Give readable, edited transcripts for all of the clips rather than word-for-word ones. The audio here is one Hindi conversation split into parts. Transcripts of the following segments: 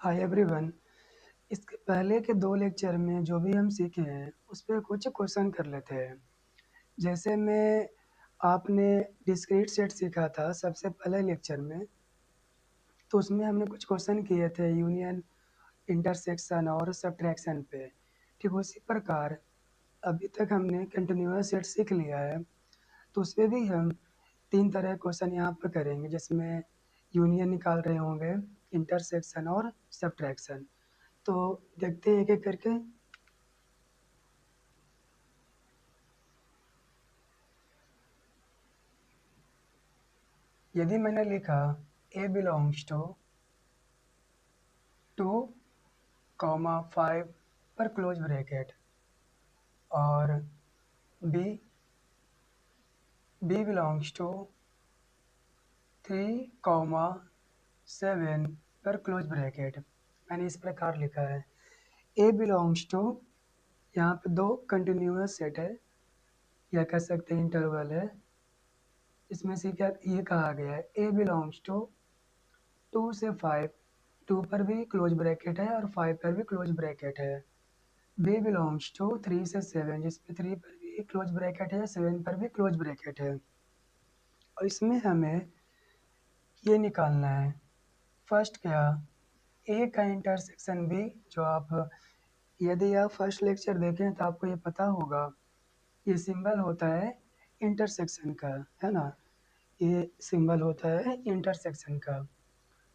Hi everyone. इसके पहले के 2 लेक्चर में जो भी हम सीखे हैं उस पे कुछ क्वेश्चन कर लेते हैं। जैसे में आपने डिस्क्रीट सेट सीखा था सबसे पहले लेक्चर में, तो उसमें हमने कुछ क्वेश्चन किए थे यूनियन, इंटरसेक्शन और सब्ट्रैक्शन पे। ठीक उसी प्रकार अभी तक हमने कंटिन्यूअस सेट सीख लिया है, तो उसपे भी हम 3 तरह के क्वेश्चन यहाँ पर करेंगे, जिसमें यूनियन निकाल रहे होंगे, इंटरसेक्शन और सब्ट्रैक्शन। तो देखते हैं एक-एक करके। यदि मैंने लिखा A बिलोंग्स टू 2, 5 पर क्लोज ब्रैकेट और B बिलोंग्स टू 3, 7 पर क्लोज ब्रैकेट, मैंने इस प्रकार लिखा है। A बिलोंग्स टू, यहाँ पे 2 कंटिन्यूअस सेट है या कह सकते हैं इंटरवल है। इसमें से क्या ये कहा गया है A बिलोंग्स टू 2 से 5, 2 पर भी क्लोज ब्रैकेट है और 5 पर भी क्लोज ब्रैकेट है। B बिलोंग्स टू 3 से 7, जिसमें 3 पर भी क्लोज ब्रैकेट है, 7 पर भी क्लोज ब्रैकेट है। और इसमें हमें ये निकालना है फर्स्ट क्या, A का इंटरसेक्शन B। जो आप यदि आप फर्स्ट लेक्चर देखें तो आपको ये पता होगा, ये सिंबल होता है इंटरसेक्शन का, है ना। ये सिंबल होता है इंटरसेक्शन का।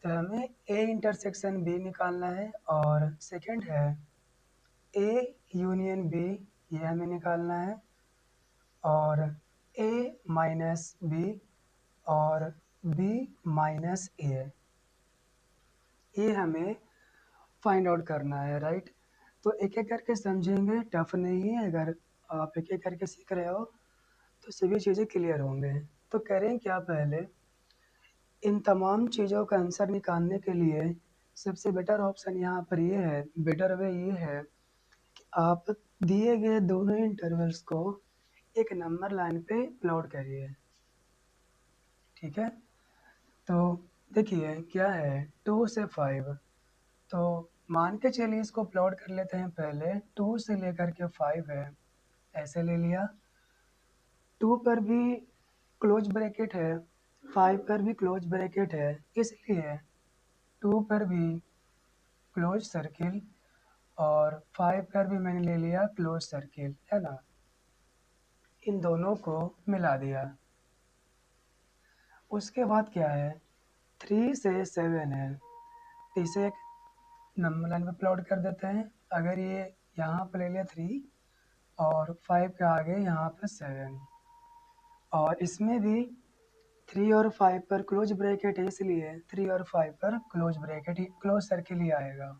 तो हमें A इंटरसेक्शन B निकालना है और सेकंड है A यूनियन B, ये हमें निकालना है। और A माइनस B और B माइनस A, ये हमें फाइंड आउट करना है, राइट। तो एक एक करके समझेंगे, टफ नहीं है। अगर आप एक एक करके सीख रहे हो तो सभी चीज़ें क्लियर होंगे। तो करें क्या, पहले इन तमाम चीज़ों का आंसर निकालने के लिए सबसे बेटर ऑप्शन यहाँ पर ये है, बेटर वे ये है कि आप दिए गए दोनों इंटरवल्स को एक नंबर लाइन पे प्लॉट करिए। ठीक है, तो देखिए क्या है 2 से 5, तो मान के चलिए इसको प्लॉट कर लेते हैं। पहले 2 से लेकर के 5 है, ऐसे ले लिया। 2 पर भी क्लोज ब्रैकेट है, 5 पर भी क्लोज ब्रैकेट है, इसलिए 2 पर भी क्लोज सर्किल और 5 पर भी मैंने ले लिया क्लोज सर्किल, है ना। इन दोनों को मिला दिया। उसके बाद क्या है 3 से 7 है, तो इसे एक नंबर लाइन पे प्लॉट कर देते हैं। अगर ये यहाँ पर ले लिया 3 और 5 के आगे यहाँ पर 7, और इसमें भी 3 और 5 पर क्लोज ब्रैकेट है, इसलिए 3 और 5 पर क्लोज ब्रैकेट ही, क्लोज सर्किल ही आएगा।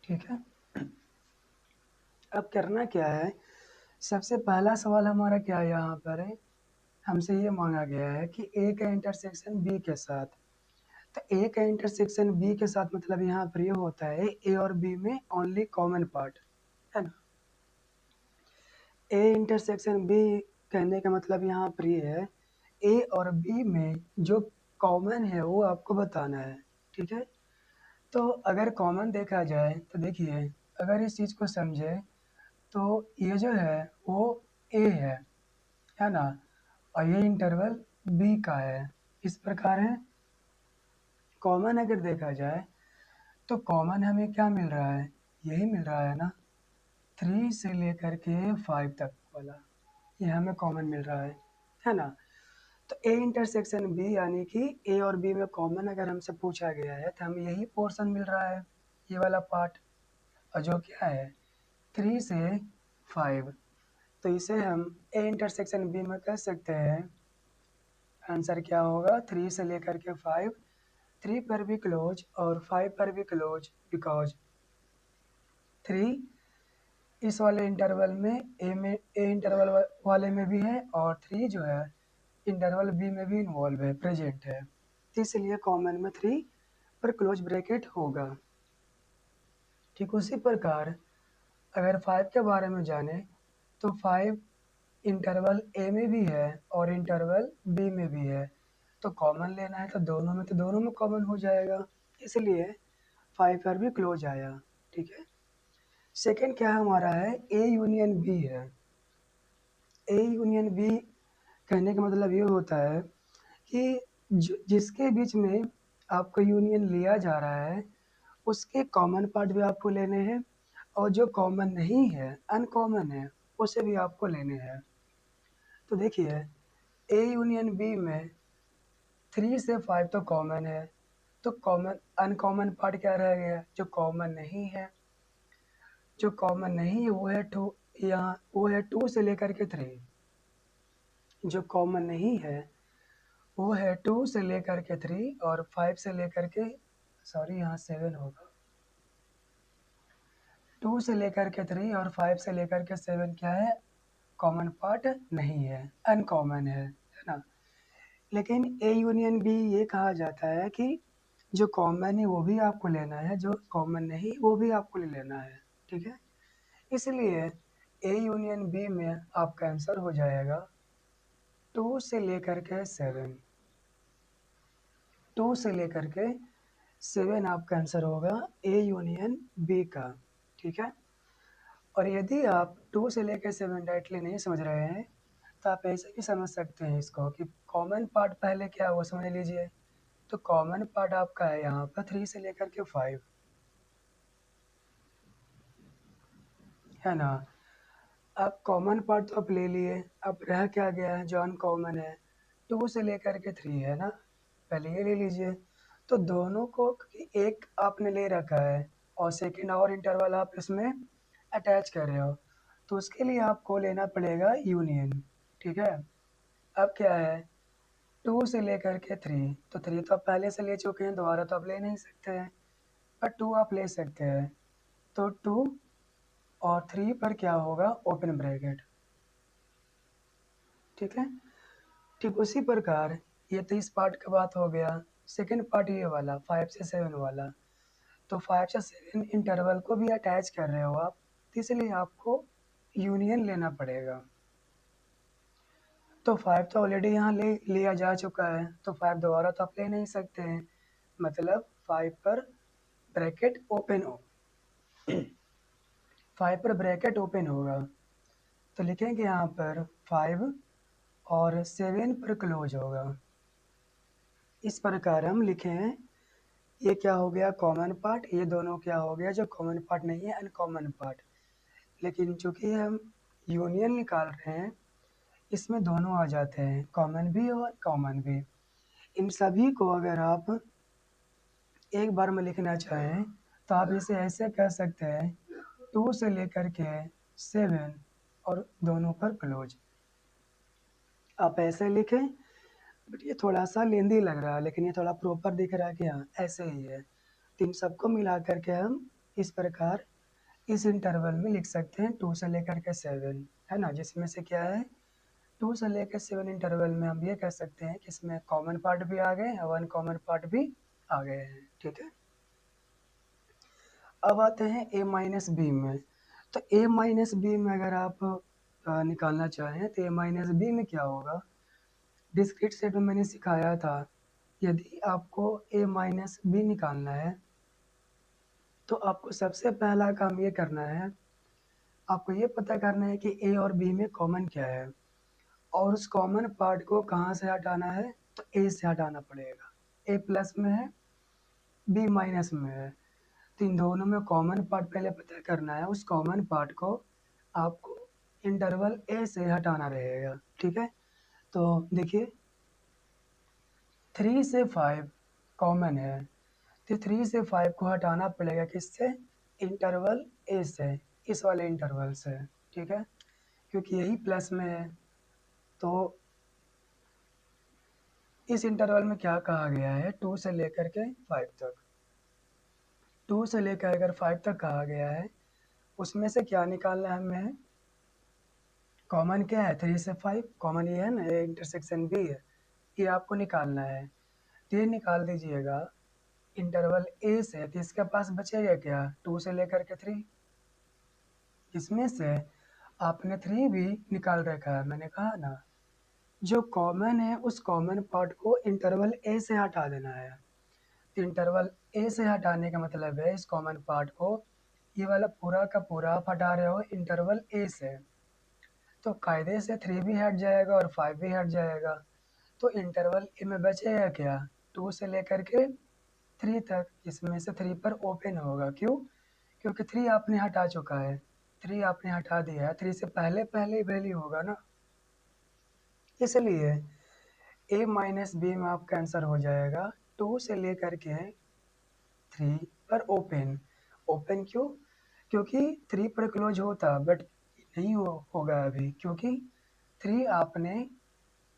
ठीक है, अब करना क्या है, सबसे पहला सवाल हमारा क्या है, यहाँ पर है हमसे ये मांगा गया है कि ए का इंटरसेक्शन बी के साथ। तो ए का इंटरसेक्शन बी के साथ मतलब यहाँ पर ये होता है ए और बी में ओनली कॉमन पार्ट, है ना। ए इंटरसेक्शन बी कहने का मतलब यहाँ पर ये है ए और बी में जो कॉमन है वो आपको बताना है। ठीक है, तो अगर कॉमन देखा जाए तो देखिए, अगर इस चीज़ को समझे तो ये जो है वो ए है ना, और ये इंटरवल बी का है। इस प्रकार है। कॉमन अगर देखा जाए तो कॉमन हमें क्या मिल रहा है, यही मिल रहा है ना, 3 से लेकर के 5 तक वाला, ये हमें कॉमन मिल रहा है ना। तो ए इंटरसेक्शन बी यानी कि ए और बी में कॉमन अगर हमसे पूछा गया है तो हमें यही पोर्शन मिल रहा है, ये वाला पार्ट, और जो क्या है 3 से 5। तो इसे हम ए इंटरसेक्शन बी में कह सकते हैं, आंसर क्या होगा 3 से लेकर के 5, 3 पर भी क्लोज और 5 पर भी क्लोज, बिकॉज 3 इस वाले इंटरवल में ए इंटरवल वाले में भी है और 3 जो है इंटरवल बी में भी इन्वॉल्व है, प्रेजेंट है, इसलिए कॉमन में 3 पर क्लोज ब्रैकेट होगा। ठीक उसी प्रकार अगर 5 के बारे में जाने तो 5 इंटरवल ए में भी है और इंटरवल बी में भी है, तो कॉमन लेना है तो दोनों में कॉमन हो जाएगा, इसलिए 5 पर भी क्लोज आया। ठीक है। सेकंड क्या हमारा है, ए यूनियन बी है। ए यूनियन बी कहने का मतलब ये होता है कि जिसके बीच में आपको यूनियन लिया जा रहा है उसके कॉमन पार्ट भी आपको लेने हैं, और जो कॉमन नहीं है, अनकॉमन है, उसे भी आपको लेने हैं। तो देखिए, ए यूनियन बी में 3 से 5 तो कॉमन है, तो कॉमन अनकॉमन पार्ट क्या रह गया, जो कॉमन नहीं है। जो कॉमन नहीं है वो है 2, यहाँ वो है 2 से लेकर के 3। जो कॉमन नहीं है वो है 2 से लेकर के 3 और 5 से लेकर के, सॉरी यहाँ 7 होगा। 2 से लेकर के 3 और 5 से लेकर के 7 क्या है, कॉमन पार्ट नहीं है, अनकॉमन है ना। लेकिन ए यूनियन बी ये कहा जाता है कि जो कॉमन है वो भी आपको लेना है, जो कॉमन नहीं वो भी आपको ले लेना है। ठीक है। इसलिए ए यूनियन बी में आपका आंसर हो जाएगा 2 से लेकर के 7। 2 से लेकर के 7 आपका आंसर होगा ए यूनियन बी का। ठीक है। और यदि आप 2 से लेकर 7 डायरेक्टली नहीं समझ रहे हैं तो आप ऐसे भी समझ सकते हैं इसको कि कॉमन पार्ट पहले क्या है वो समझ लीजिए। तो कॉमन पार्ट आपका है यहाँ पर 3 से लेकर के 5, है ना। अब कॉमन पार्ट तो आप ले लिए, अब रह क्या गया है जो अनकॉमन है, 2 से लेकर के 3 है ना, पहले ये ले लीजिए। तो दोनों को एक आपने ले रखा है और सेकंड और इंटरवल आप इसमें अटैच कर रहे हो, तो उसके लिए आपको लेना पड़ेगा यूनियन। ठीक है। अब क्या है, 2 से लेकर के 3, तो 3 तो आप पहले से ले चुके हैं, दोबारा तो आप ले नहीं सकते हैं, पर 2 आप ले सकते हैं। तो 2 और 3 पर क्या होगा, ओपन ब्रैकेट। ठीक है। ठीक उसी प्रकार ये तो इस पार्ट का बात हो गया। सेकंड पार्ट ये वाला 5 से 7 वाला, तो 5 से 7 इंटरवल को भी अटैच कर रहे हो आप, तो इसलिए आपको यूनियन लेना पड़ेगा। तो 5 तो ऑलरेडी यहाँ ले लिया जा चुका है, तो 5 दोबारा तो आप ले नहीं सकते हैं, मतलब 5 पर ब्रैकेट ओपन हो, 5 पर ब्रैकेट ओपन होगा, तो लिखेंगे यहाँ पर 5 और 7 पर क्लोज होगा। इस प्रकार हम लिखें, ये क्या हो गया कॉमन पार्ट, ये दोनों क्या हो गया जो कॉमन पार्ट नहीं है, अनकॉमन पार्ट। लेकिन चूंकि हम यूनियन निकाल रहे हैं, इसमें दोनों आ जाते हैं, कॉमन भी और कॉमन भी। इन सभी को अगर आप एक बार में लिखना चाहें तो आप इसे ऐसे कह सकते हैं, 2 से लेकर के 7 और दोनों पर क्लोज। आप ऐसे लिखें, बट ये थोड़ा सा लेंदी लग रहा है, लेकिन ये थोड़ा प्रॉपर दिख रहा है कि हाँ ऐसे ही है। तो इन सबको मिला करके हम इस प्रकार इस इंटरवल में लिख सकते हैं 2 से लेकर के 7, है ना, जिसमें से क्या है 2 से लेकर 7 इंटरवल में हम ये कह सकते हैं कि इसमें कॉमन पार्ट भी आ गए और अनकॉमन पार्ट भी आ गए हैं। ठीक है। अब आते हैं ए माइनस बी में। तो ए माइनस बी में अगर आप निकालना चाहें तो ए माइनस बी में क्या होगा, डिस्क्रीट सेट में मैंने सिखाया था, यदि आपको ए माइनस बी निकालना है तो आपको सबसे पहला काम ये करना है, आपको ये पता करना है कि ए और बी में कॉमन क्या है, और उस कॉमन पार्ट को कहाँ से हटाना है, तो ए से हटाना पड़ेगा। ए प्लस में है, बी माइनस में है, तो इन दोनों में कॉमन पार्ट पहले पता करना है, उस कॉमन पार्ट को आपको इंटरवल ए से हटाना रहेगा। ठीक है। तो देखिए 3 से 5 कॉमन है, तो 3 से 5 को हटाना पड़ेगा किससे, इंटरवल ए से, इस वाले इंटरवल से। ठीक है। क्योंकि यही प्लस में है, तो इस इंटरवल में क्या कहा गया है, 2 से लेकर के 5 तक, 2 से लेकर अगर 5 तक कहा गया है, उसमें से क्या निकालना है हमें, कॉमन क्या है 3 से 5, कॉमन ये है ना, ये इंटरसेक्शन बी है, ये आपको निकालना है। तो ये निकाल दीजिएगा इंटरवल ए से, तो इसके पास बचेगा क्या, 2 से लेकर के 3, इसमें से आपने 3 भी निकाल रखा है, मैंने कहा ना। जो कॉमन है उस कॉमन पार्ट को इंटरवल ए से हटा देना है। इंटरवल ए से हटाने का मतलब है इस कॉमन पार्ट को, ये वाला पूरा का पूरा आप हटा रहे हो इंटरवल ए से, तो कायदे से 3 भी हट जाएगा और 5 भी हट जाएगा। तो इंटरवल ए में बचेगा क्या, 2 से लेकर के 3 तक, इसमें से 3 पर ओपन होगा। क्यों? क्योंकि 3 आपने हटा चुका है, 3 आपने हटा दिया है, 3 से पहले पहले वैल्यू होगा ना, इसलिए ए माइनस बी में आपका आंसर हो जाएगा 2 से लेकर के 3 पर ओपन। ओपन क्यों? क्योंकि 3 पर क्लोज होता, बट नहीं होगा अभी, क्योंकि 3 आपने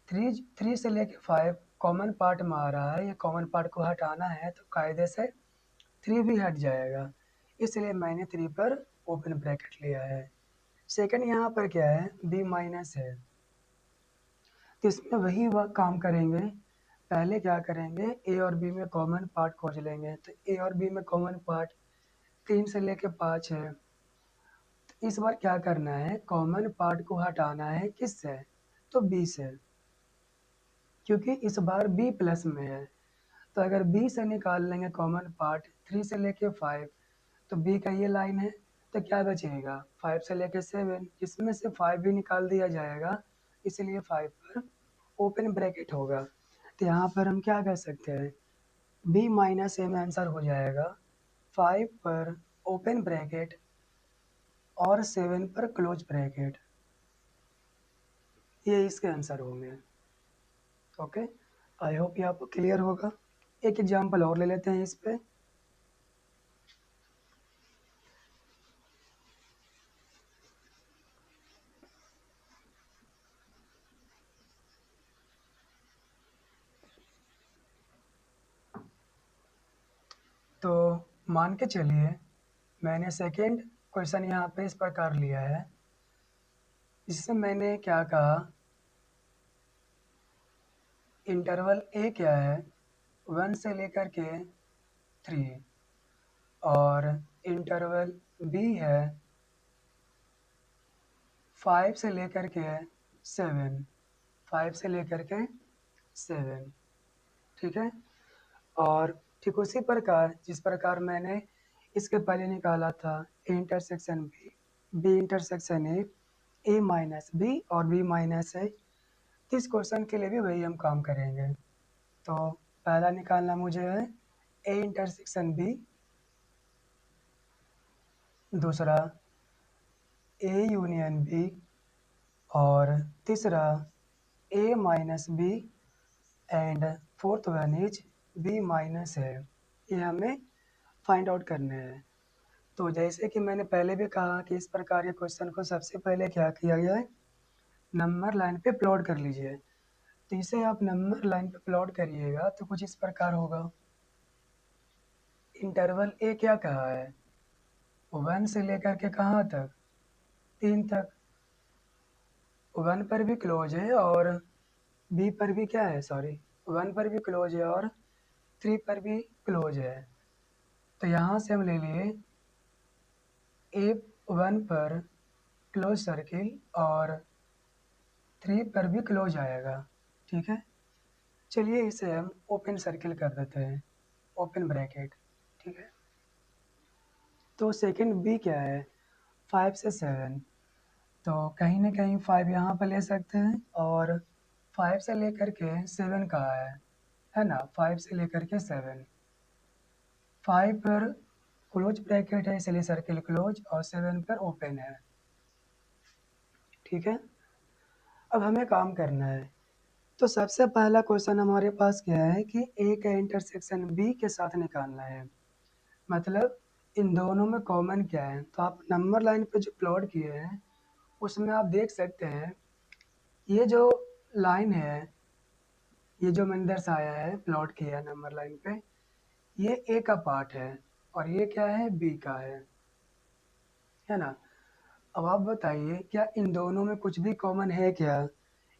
3 से लेके 5 कॉमन पार्ट में आ रहा है, ये कॉमन पार्ट को हटाना है तो कायदे से 3 भी हट जाएगा, इसलिए मैंने 3 पर ओपन ब्रैकेट लिया है। सेकंड यहाँ पर क्या है, बी माइनस है, तो इसमें वही काम करेंगे। पहले क्या करेंगे, ए और बी में कॉमन पार्ट खोज लेंगे, तो ए और बी में कॉमन पार्ट 3 से लेके 5 है। तो इस बार क्या करना है, कॉमन पार्ट को हटाना है किससे, तो बी से, क्योंकि इस बार बी प्लस में है। तो अगर बी से निकाल लेंगे कॉमन पार्ट 3 से लेके 5, तो बी का ये लाइन है, तो क्या बचेगा 5 से लेके 7, इसमें से 5 भी निकाल दिया जाएगा, इसलिए 5 पर ओपन ब्रैकेट होगा। तो यहाँ पर हम क्या कर सकते हैं, बी माइनस ए में आंसर हो जाएगा 5 पर ओपन ब्रैकेट और 7 पर क्लोज ब्रैकेट, ये इसके आंसर होंगे। ओके, आई होप ये आपको क्लियर होगा। एक एग्जांपल और ले लेते हैं इस पे। तो मान के चलिए मैंने सेकेंड क्वेश्चन यहाँ पे इस प्रकार लिया है, इससे मैंने क्या कहा, इंटरवल ए क्या है 1 से लेकर के 3, और इंटरवल बी है 5 से लेकर के 7, 5 से लेकर के 7, ठीक है। और ठीक उसी प्रकार जिस प्रकार मैंने इसके पहले निकाला था A intersection B, B intersection A minus B और बी माइनस ए, इस क्वेश्चन के लिए भी वही हम काम करेंगे। तो पहला निकालना मुझे है ए इंटरसेक्शन बी, दूसरा ए यूनियन बी, और तीसरा A minus B, and fourth one is B minus है। ये हमें फाइंड आउट करने हैं। तो जैसे कि मैंने पहले भी कहा कि इस प्रकार के क्वेश्चन को सबसे पहले क्या किया गया है, नंबर लाइन पे प्लॉट कर लीजिए। तो इसे आप नंबर लाइन पे प्लॉट करिएगा तो कुछ इस प्रकार होगा। इंटरवल ए क्या कहा है, 1 से लेकर के कहाँ तक, 3 तक। 1 पर भी क्लोज है और बी पर भी क्या है, सॉरी, 1 पर भी क्लोज है और 3 पर भी क्लोज है। तो यहाँ से हम ले लिए ए 1 पर क्लोज सर्किल और 3 पर भी क्लोज आएगा, ठीक है। चलिए इसे हम ओपन सर्किल कर देते हैं, ओपन ब्रैकेट, ठीक है। तो सेकंड बी क्या है, 5 से 7, तो कहीं ना कहीं 5 यहाँ पर ले सकते हैं, और 5 से लेकर के 7 कहाँ है ना, 5 से लेकर के 7, 5 पर क्लोज ब्रैकेट है इसलिए सर्किल क्लोज, और 7 पर ओपन है, ठीक है। अब हमें काम करना है। तो सबसे पहला क्वेश्चन हमारे पास क्या है कि ए का इंटरसेक्शन बी के साथ निकालना है, मतलब इन दोनों में कॉमन क्या है। तो आप नंबर लाइन पे जो प्लॉट किए हैं उसमें आप देख सकते हैं, ये जो लाइन है, ये जो मैंने दर्शाया है प्लॉट किया है नंबर लाइन पे, ये ए का पार्ट है और ये क्या है, बी का है ना। अब आप बताइए क्या इन दोनों में कुछ भी कॉमन है क्या,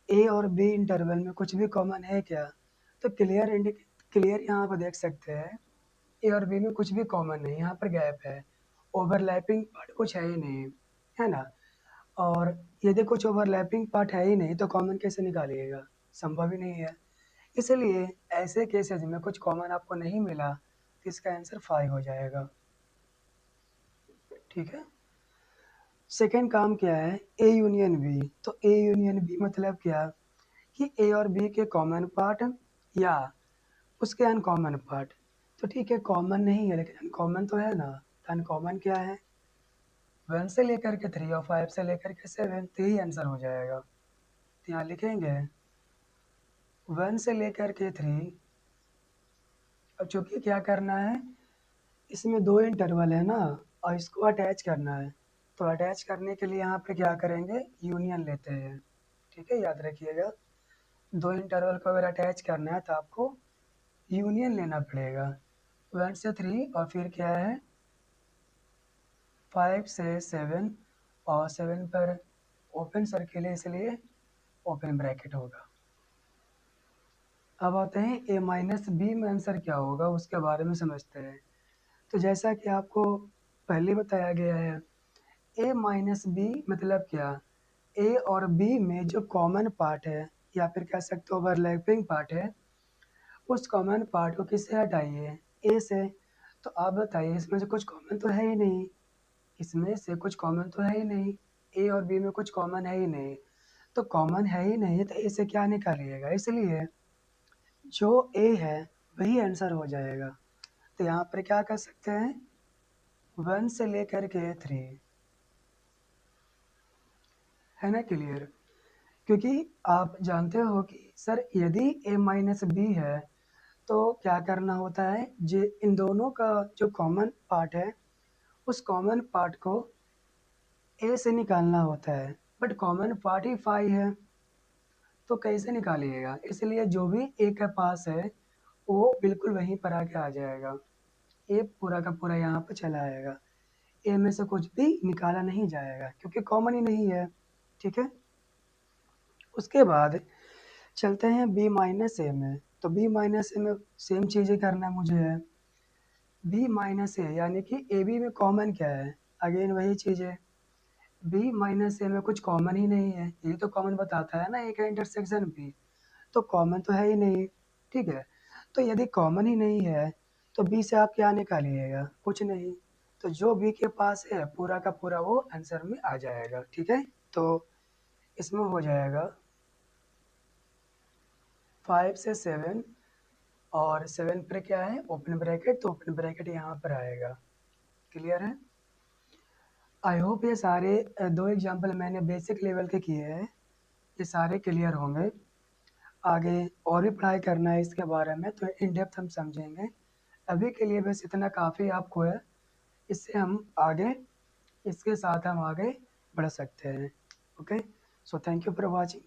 ए और बी इंटरवल में कुछ भी कॉमन है क्या। तो क्लियर यहाँ पर देख सकते हैं, ए और बी में कुछ भी कॉमन नहीं, यहाँ पर गैप है, ओवरलैपिंग पार्ट कुछ है ही नहीं, है ना। और यदि कुछ ओवरलैपिंग पार्ट है ही नहीं तो कॉमन कैसे निकालिएगा, संभव ही नहीं है। इसलिए ऐसे केसेस में कुछ कॉमन आपको नहीं मिला तो इसका आंसर 5 हो जाएगा। ठीक है। सेकेंड काम क्या है, ए यूनियन बी। तो ए यूनियन बी मतलब क्या, कि ए और बी के कॉमन पार्ट या उसके अनकॉमन पार्ट। तो ठीक है, कॉमन नहीं है लेकिन अनकॉमन तो है ना। तो अनकॉमन क्या है, 1 से लेकर के 3 और 5 से लेकर के 7, तो यही आंसर हो जाएगा। तो यहाँ लिखेंगे 1 से लेकर के 3। अब चूंकि क्या करना है, इसमें 2 इंटरवल है ना, और इसको अटैच करना है। तो अटैच करने के लिए यहाँ पे क्या करेंगे, यूनियन लेते हैं। ठीक है, याद रखिएगा, 2 इंटरवल को अगर अटैच करना है तो आपको यूनियन लेना पड़ेगा। 1 से 3 और फिर क्या है 5 से 7, और 7 पर ओपन सर्किल है इसलिए ओपन ब्रैकेट होगा। अब आते हैं ए माइनस बी में आंसर क्या होगा उसके बारे में समझते हैं। तो जैसा कि आपको पहले बताया गया है, ए माइनस बी मतलब क्या, ए और बी में जो कॉमन पार्ट है या फिर कह सकते हो ओवरलैपिंग पार्ट है, उस कॉमन पार्ट को किससे हटाइए, ए से। तो आप बताइए, इसमें से कुछ कॉमन तो है ही नहीं, इसमें से कुछ कॉमन तो है ही नहीं, ए और बी में कुछ कॉमन है ही नहीं। तो कॉमन है ही नहीं तो ए से क्या निकालिएगा, इसलिए जो ए है वही आंसर हो जाएगा। तो यहाँ पर क्या कर सकते हैं, 1 से लेकर के 3, है ना क्लियर। क्योंकि आप जानते हो कि सर यदि ए माइनस बी है तो क्या करना होता है, जे इन दोनों का जो कॉमन पार्ट है उस कॉमन पार्ट को ए से निकालना होता है, बट कॉमन पार्ट ही 5 है तो कैसे निकालिएगा। इसलिए जो भी ए के पास है वो बिल्कुल वहीं पर आके आ जाएगा, ए पूरा का पूरा यहाँ पर चला आएगा। ए में से कुछ भी निकाला नहीं जाएगा क्योंकि कॉमन ही नहीं है। ठीक है। उसके बाद चलते हैं बी माइनस ए में। तो बी माइनस ए में सेम चीज़ें करना मुझे है। बी माइनस ए यानी कि ए बी में कॉमन क्या है, अगेन वही चीज़ है। बी माइनस ए में कुछ कॉमन ही नहीं है, ये तो कॉमन बताता है ना ए का इंटरसेक्शन बी, तो कॉमन तो है ही नहीं। ठीक है। तो यदि कॉमन ही नहीं है तो बी से आप क्या निकालिएगा, कुछ नहीं। तो जो बी के पास है पूरा का पूरा वो आंसर में आ जाएगा। ठीक है। तो इसमें हो जाएगा 5 से 7, और 7 पर क्या है ओपन ब्रैकेट, तो ओपन ब्रैकेट यहाँ पर आएगा। क्लियर है। आई होप ये सारे 2 एग्जाम्पल मैंने बेसिक लेवल के किए हैं, ये सारे क्लियर होंगे। आगे और भी पढ़ाई करना है इसके बारे में तो इन डेप्थ हम समझेंगे। अभी के लिए बस इतना काफ़ी आपको है, इससे हम आगे, इसके साथ हम आगे बढ़ सकते हैं। Okay, so thank you for watching.